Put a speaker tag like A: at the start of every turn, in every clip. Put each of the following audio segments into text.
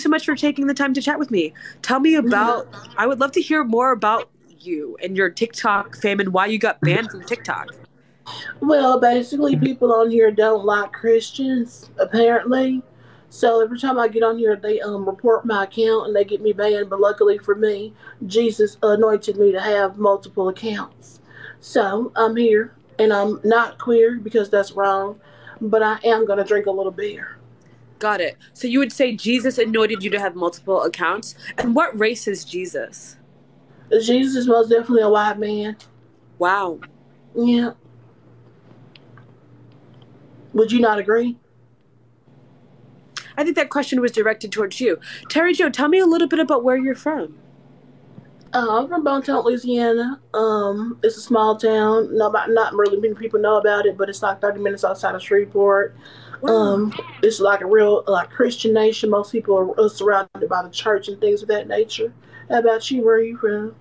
A: so much for taking the time to chat with me. Tell me about, I would love to hear more about you and your TikTok fame and why you got banned from TikTok.
B: Well, basically, people on here don't like Christians, apparently. So every time I get on here, they report my account and they get me banned. But luckily for me, Jesus anointed me to have multiple accounts. So I'm here, and I'm not queer because that's wrong. But I am gonna drink a little beer.
A: Got it. So you would say Jesus anointed you to have multiple accounts. And what race is Jesus?
B: Jesus is most definitely a white man.
A: Wow.
B: Yeah. Would you not agree?
A: I think that question was directed towards you. Terry Jo, tell me a little bit about where you're from.
B: I'm from Bonetown, Louisiana. It's a small town. Not really many people know about it, but it's like 30 minutes outside of Shreveport.
A: Wow.
B: It's like a real like Christian nation. Most people are surrounded by the church and things of that nature. How about you? Where are you from?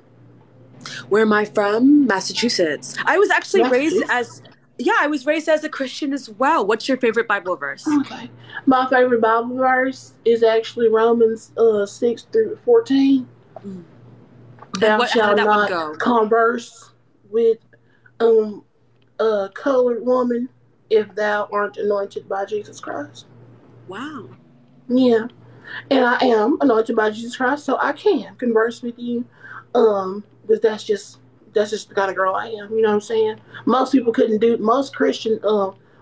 A: Where am I from? Massachusetts. I was actually raised
B: Massachusetts.
A: as, yeah, I was raised as a Christian as well. What's your favorite Bible verse?
B: Okay. My favorite Bible verse is actually Romans 6 through 14.
A: Mm. And
B: Thou
A: how did
B: shalt
A: that one
B: not
A: go?
B: converse with um a colored woman if thou art anointed by Jesus Christ.
A: Wow.
B: Yeah. And I am anointed by Jesus Christ, so I can converse with you. Because that's just the kind of girl I am. You know what I'm saying? Most people couldn't do. Most Christian,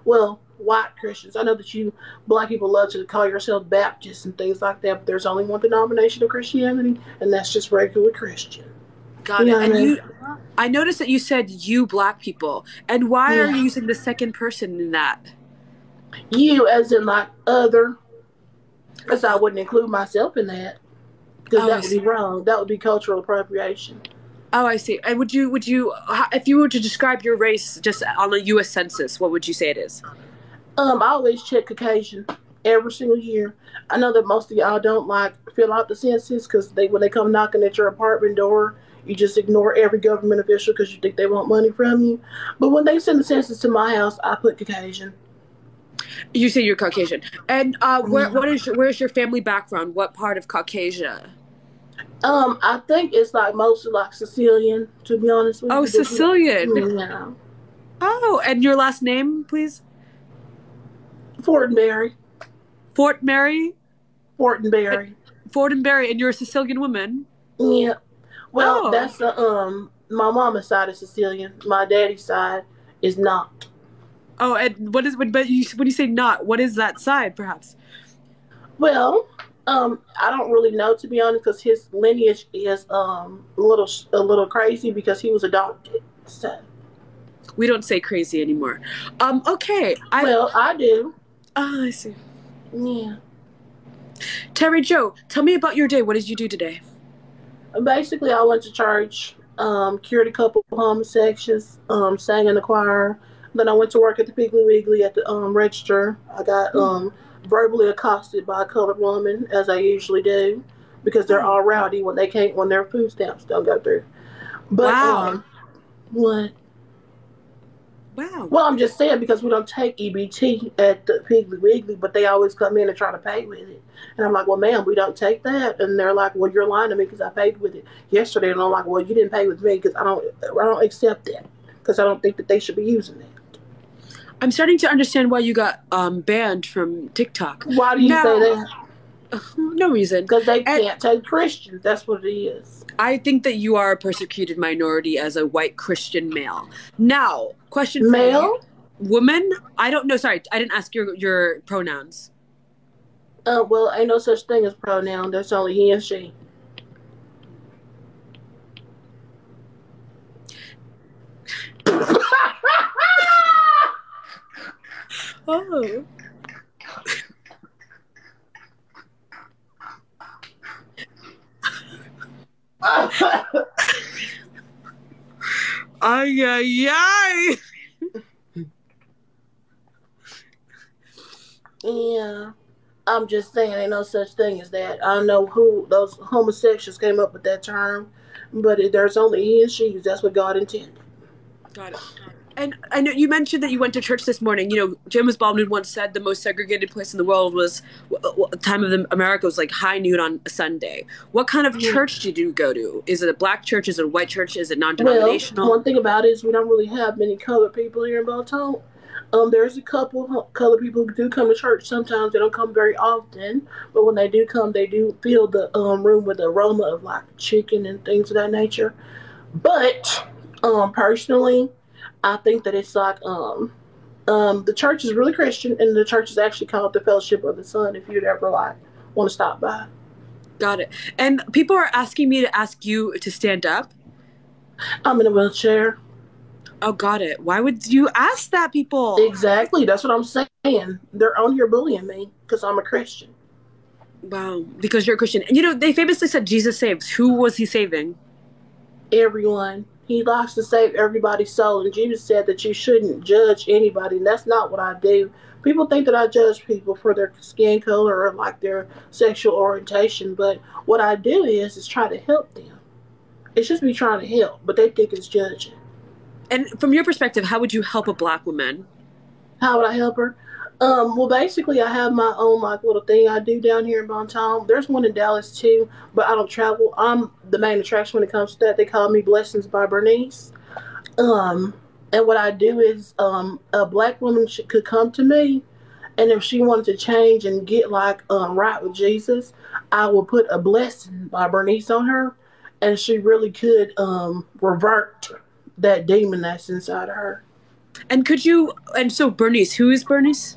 B: well, white Christians. I know that you black people love to call yourselves Baptists and things like that, but there's only one denomination of Christianity, and that's just regular Christian. You
A: Got
B: know
A: it.
B: what I
A: And
B: mean?
A: I noticed that you said you black people. And why are
B: Yeah.
A: you using the second person in that?
B: You, as in like other, because I wouldn't include myself in that, because
A: Oh, I
B: that would be
A: see.
B: wrong. That would be cultural appropriation.
A: Oh, I see. And if you were to describe your race just on a U.S. census, what would you say it is?
B: I always check Caucasian every single year. I know that most of y'all don't like fill out the census because when they come knocking at your apartment door, you just ignore every government official because you think they want money from you. But when they send the census to my house, I put Caucasian.
A: You say you're Caucasian. And
B: Yeah.
A: where's your family background? What part of Caucasia?
B: I think it's like mostly like Sicilian, to be honest with
A: Oh,
B: you. But
A: Sicilian.
B: yeah,
A: Oh, and your last name, please?
B: Fortenberry,
A: Fort Mary?
B: Fortenberry.
A: Fortenberry, and you're a Sicilian woman?
B: Yeah. Well,
A: Oh.
B: that's my mama's side is Sicilian. My daddy's side is not.
A: Oh, and when you say not, what is that side, perhaps?
B: Well, I don't really know to be honest, because his lineage is a little crazy because he was adopted. So,
A: We don't say crazy anymore. Okay.
B: well, I do.
A: I see.
B: Yeah.
A: Terry Jo, tell me about your day. What did you do today?
B: Basically, I went to church, cured a couple of homosexuals, sang in the choir. Then I went to work at the Piggly Wiggly at the register. I got
A: Hmm.
B: verbally accosted by a colored woman, as I usually do, because they're
A: Oh,
B: all rowdy when their food stamps don't go through. But
A: wow.
B: what?
A: Wow.
B: Well, I'm just saying because we don't take EBT at the Piggly Wiggly, but they always come in and try to pay with it. And I'm like, well, ma'am, we don't take that. And they're like, well, you're lying to me because I paid with it yesterday. And I'm like, well, you didn't pay with me because I don't accept that because I don't think that they should be using that.
A: I'm starting to understand why you got banned from TikTok.
B: Why do you say
A: Now,
B: that?
A: no reason.
B: Because they
A: And
B: can't take Christians. That's what it is.
A: I think that you are a persecuted minority as a white Christian male. Now, question for you.
B: Male?
A: Woman? I don't know. Sorry, I didn't ask your pronouns.
B: Well, ain't no such thing as pronoun. There's only he and she.
A: Oh. Ay, ay, ay.
B: Yeah. I'm just saying, ain't no such thing as that. I don't know who those homosexuals came up with that term, but there's only he and she. That's what God intended.
A: Got it. And I know you mentioned that you went to church this morning. You know, James Baldwin once said the most segregated place in the world was time of America was like high noon on a Sunday. What kind of
B: Mhm.
A: church did you go to? Is it a black church? Is it a white church? Is it
B: Well,
A: non-denominational?
B: one thing about it is we don't really have many colored people here in Baltimore. There's a couple colored people who do come to church. Sometimes they don't come very often, but when they do come, they do fill the room with the aroma of like chicken and things of that nature. But personally, I think that it's like the church is really Christian, and the church is actually called the Fellowship of the Son. If you'd ever like want to stop by,
A: Got it. And people are asking me to ask you to stand up.
B: I'm in a wheelchair.
A: Oh, got it. Why would you ask that, people?
B: Exactly, that's what I'm saying. They're on here bullying me because I'm a Christian.
A: Wow, because you're a Christian. And you know, they famously said Jesus saves. Who was he saving?
B: Everyone. He likes to save everybody's soul, and Jesus said that you shouldn't judge anybody, and that's not what I do. People think that I judge people for their skin color or like their sexual orientation, but what I do is try to help them. It's just me trying to help, but they think it's judging.
A: And from your perspective, how would you help a black woman?
B: How would I help her? Well, basically, I have my own like little thing I do down here in Bonton. There's one in Dallas too, but I don't travel. I'm the main attraction when it comes to that. They call me Blessings by Bernice. Um, and what I do is, a black woman could come to me, and if she wanted to change and get like right with Jesus, I will put a blessing by Bernice on her, and she really could revert that demon that's inside of her.
A: And could you? And so Bernice, who is Bernice?